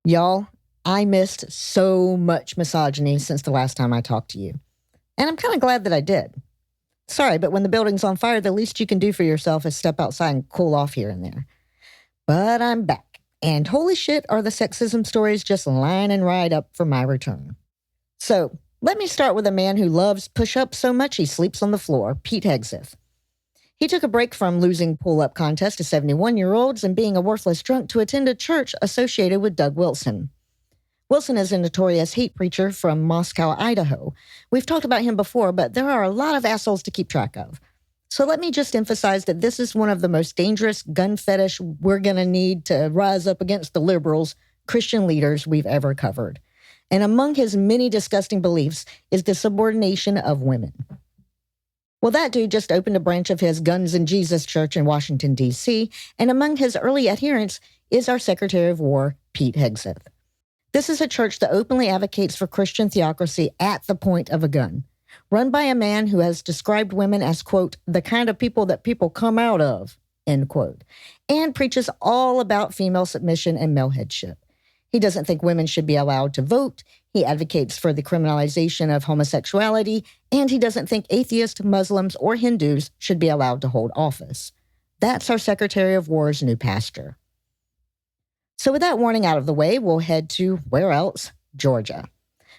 Y'all, I missed so much misogyny since the last time I talked to you. And I'm kind of glad that I did. Sorry, but when the building's on fire, the least you can do for yourself is step outside and cool off here and there. But I'm back. And holy shit, are the sexism stories just lining right up for my return. So, let me start with a man who loves push-ups so much he sleeps on the floor, Pete Hegseth. He took a break from losing pull-up contests to 71-year-olds and being a worthless drunk to attend a church associated with Doug Wilson. Wilson is a notorious hate preacher from Moscow, Idaho. We've talked about him before, but there are a lot of assholes to keep track of. So let me just emphasize that this is one of the most dangerous gun fetish we're going to need to rise up against the liberals, Christian leaders we've ever covered. And among his many disgusting beliefs is the subordination of women. Well, that dude just opened a branch of his Guns and Jesus Church in Washington, D.C., and among his early adherents is our Secretary of War, Pete Hegseth. This is a church that openly advocates for Christian theocracy at the point of a gun, run by a man who has described women as, quote, the kind of people that people come out of, end quote, and preaches all about female submission and male headship. He doesn't think women should be allowed to vote. He advocates for the criminalization of homosexuality, and he doesn't think atheists, Muslims, or Hindus should be allowed to hold office. That's our Secretary of War's new pastor. So with that warning out of the way, we'll head to, where else? Georgia,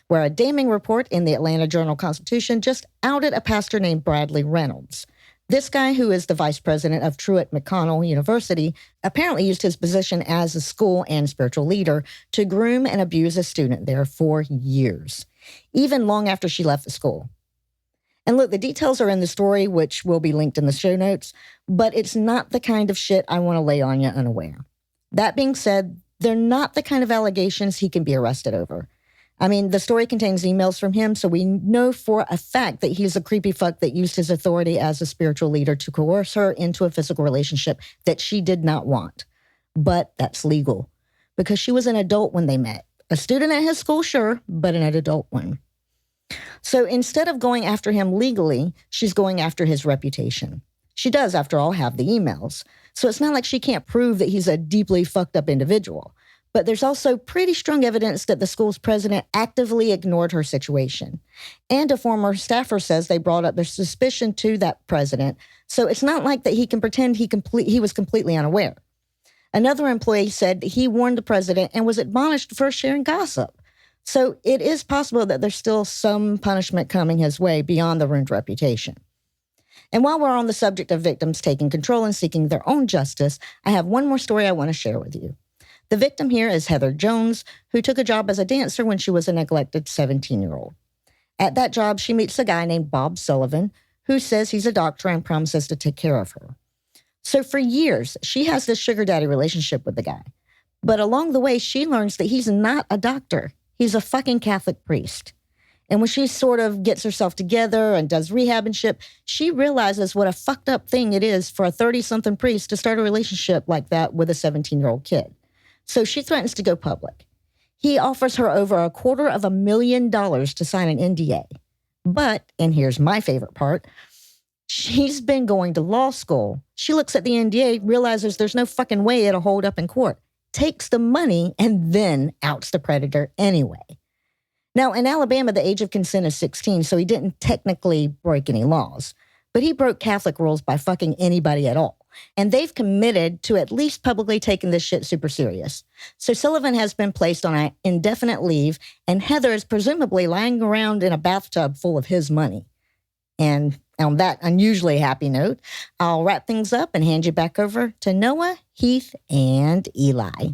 where a damning report in the Atlanta Journal-Constitution just outed a pastor named Bradley Reynolds. This guy, who is the vice president of Truett McConnell University, apparently used his position as a school and spiritual leader to groom and abuse a student there for years, even long after she left the school. And look, the details are in the story, which will be linked in the show notes, but it's not the kind of shit I want to lay on you unaware. That being said, they're not the kind of allegations he can be arrested over. I mean, the story contains emails from him, so we know for a fact that he's a creepy fuck that used his authority as a spiritual leader to coerce her into a physical relationship that she did not want. But that's legal, because she was an adult when they met. A student at his school, sure, but an adult one. So instead of going after him legally, she's going after his reputation. She does, after all, have the emails. So it's not like she can't prove that he's a deeply fucked up individual. But there's also pretty strong evidence that the school's president actively ignored her situation. And a former staffer says they brought up their suspicion to that president, so it's not like that he can pretend he was completely unaware. Another employee said he warned the president and was admonished for sharing gossip. So it is possible that there's still some punishment coming his way beyond the ruined reputation. And while we're on the subject of victims taking control and seeking their own justice, I have one more story I want to share with you. The victim here is Heather Jones, who took a job as a dancer when she was a neglected 17-year-old. At that job, she meets a guy named Bob Sullivan, who says he's a doctor and promises to take care of her. So for years, she has this sugar daddy relationship with the guy. But along the way, she learns that he's not a doctor. He's a fucking Catholic priest. And when she sort of gets herself together and does rehab and shit, she realizes what a fucked up thing it is for a 30-something priest to start a relationship like that with a 17-year-old kid. So she threatens to go public. He offers her over $250,000 to sign an NDA. But, and here's my favorite part, she's been going to law school. She looks at the NDA, realizes there's no fucking way it'll hold up in court, takes the money, and then outs the predator anyway. Now, in Alabama, the age of consent is 16, so he didn't technically break any laws. But he broke Catholic rules by fucking anybody at all. And they've committed to at least publicly taking this shit super serious. So Sullivan has been placed on an indefinite leave, and Heather is presumably lying around in a bathtub full of his money. And on that unusually happy note, I'll wrap things up and hand you back over to Noah, Heath, and Eli.